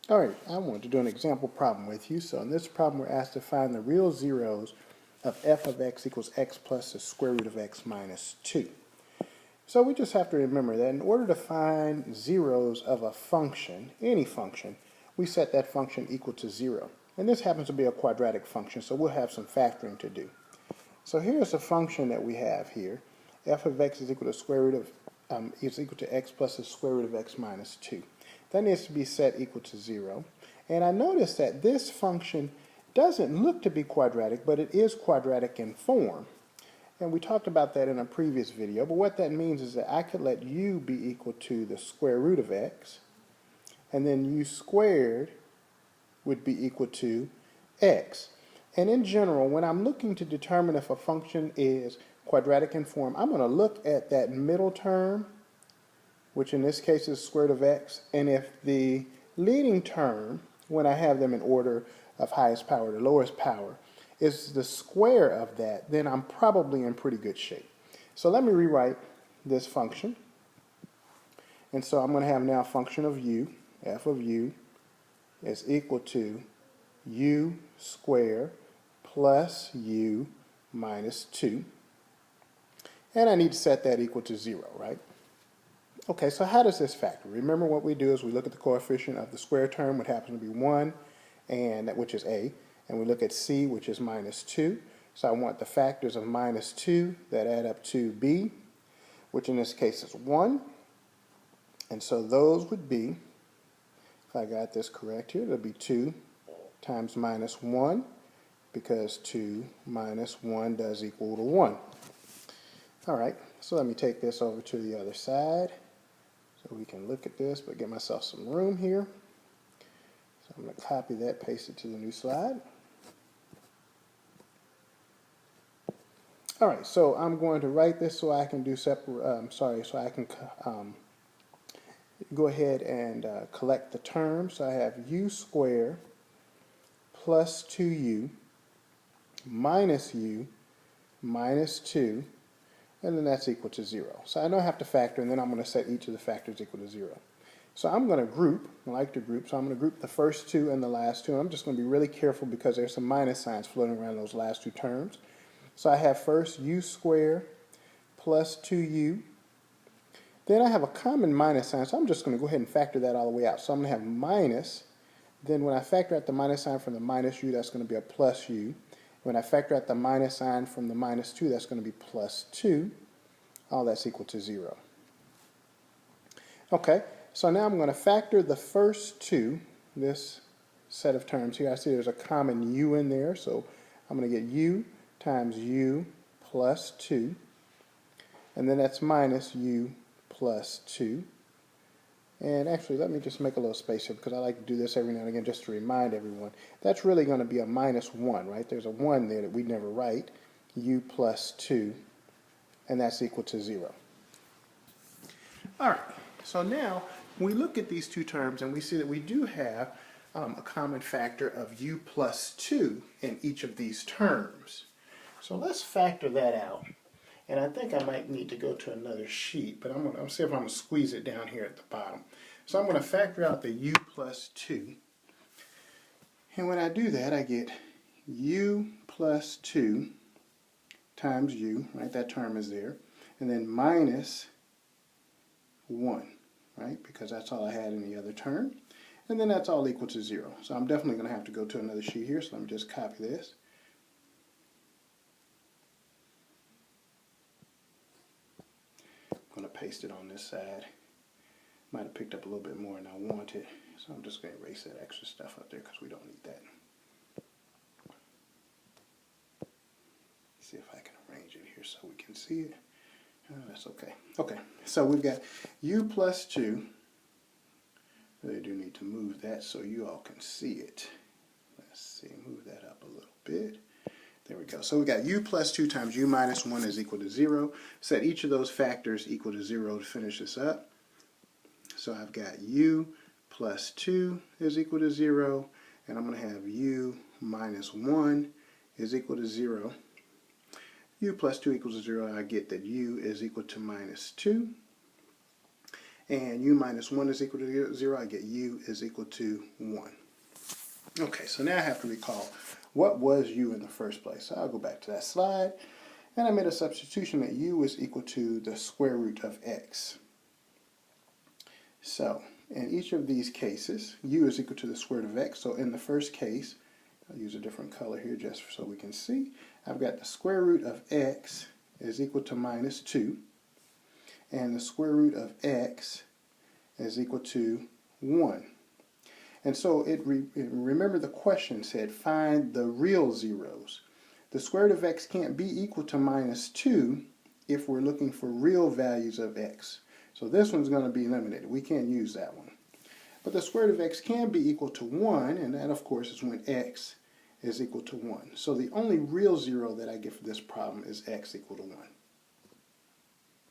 All right, I want to do an example problem with you. So in this problem, we're asked to find the real zeros of f of x equals x plus the square root of x minus 2. So we just have to remember that in order to find zeros of a function, any function, we set that function equal to 0. And this happens to be a quadratic function, so we'll have some factoring to do. So here's a function that we have here. F of x is equal to square root of is equal to x plus the square root of x minus 2. That needs to be set equal to 0. And I notice that this function doesn't look to be quadratic, but it is quadratic in form. And we talked about that in a previous video, but what that means is that I could let u be equal to the square root of x, and then u squared would be equal to x. And in general, when I'm looking to determine if a function is quadratic in form, I'm going to look at that middle term, which in this case is square root of x, and if the leading term, when I have them in order of highest power to lowest power, is the square of that, then I'm probably in pretty good shape. So let me rewrite this function. And so I'm going to have now a function of u, f of u, is equal to u squared plus u minus 2. And I need to set that equal to 0, right? Okay, so how does this factor? Remember what we do is we look at the coefficient of the square term, which happens to be 1, and which is a, and we look at c, which is minus 2. So I want the factors of minus 2 that add up to b, which in this case is 1. And so those would be, if I got this correct here, it would be 2 times minus 1, because 2 minus 1 does equal to 1. All right, so let me take this over to the other side so we can look at this, but get myself some room here. So I'm going to copy that, paste it to the new slide. All right, so I'm going to write this so I can do so I can go ahead and collect the terms. So I have u squared plus 2u minus u minus 2, and then that's equal to 0. So I don't have to factor, and then I'm going to set each of the factors equal to 0. So I'm going to group, I like to group, so I'm going to group the first two and the last two. I'm just going to be really careful because there's some minus signs floating around those last two terms. So I have first u squared plus 2u. Then I have a common minus sign, so I'm just going to go ahead and factor that all the way out. So I'm going to have minus. Then when I factor out the minus sign from the minus u, that's going to be a plus u. When I factor out the minus sign from the minus 2, that's going to be plus 2. All that's equal to 0. Okay, so now I'm going to factor the first two, this set of terms here. I see there's a common u in there, so I'm going to get u times u plus 2, and then that's minus u plus 2. And actually, let me just make a little space here because I like to do this every now and again just to remind everyone. That's really going to be a minus 1, right? There's a 1 there that we never write, u plus 2, and that's equal to 0. All right, so now we look at these two terms and we see that we do have a common factor of u plus 2 in each of these terms. So let's factor that out. And I think I might need to go to another sheet, but I'm going to see if I'm going to squeeze it down here at the bottom. So I'm going to factor out the u plus 2. And when I do that, I get u plus 2 times u, right? That term is there. And then minus 1, right? Because that's all I had in the other term. And then that's all equal to 0. So I'm definitely going to have to go to another sheet here. So let me just copy this. I'm going to paste it on this side. Might have picked up a little bit more than I wanted, so I'm just going to erase that extra stuff up there because we don't need that. See if I can arrange it here so we can see it. That's okay. Okay, so we've got u plus 2. Really do need to move that so you all can see it. Let's see, move that up a little bit. There we go. So we got u plus 2 times u minus 1 is equal to 0. Set each of those factors equal to 0 to finish this up. So I've got u plus 2 is equal to 0, and I'm going to have u minus 1 is equal to 0. U plus 2 equals 0, I get that u is equal to minus 2. and u minus 1 is equal to 0, I get u is equal to 1. Okay, so now I have to recall what was u in the first place. So I'll go back to that slide, and I made a substitution that u is equal to the square root of x. So in each of these cases, u is equal to the square root of x. So in the first case, I'll use a different color here just so we can see. I've got the square root of x is equal to minus 2, and the square root of x is equal to 1. And so remember the question said find the real zeros. The square root of x can't be equal to minus 2 if we're looking for real values of x. So this one's going to be eliminated. We can't use that one. But the square root of x can be equal to 1, and that of course is when x is equal to 1. So the only real zero that I get for this problem is x equal to 1.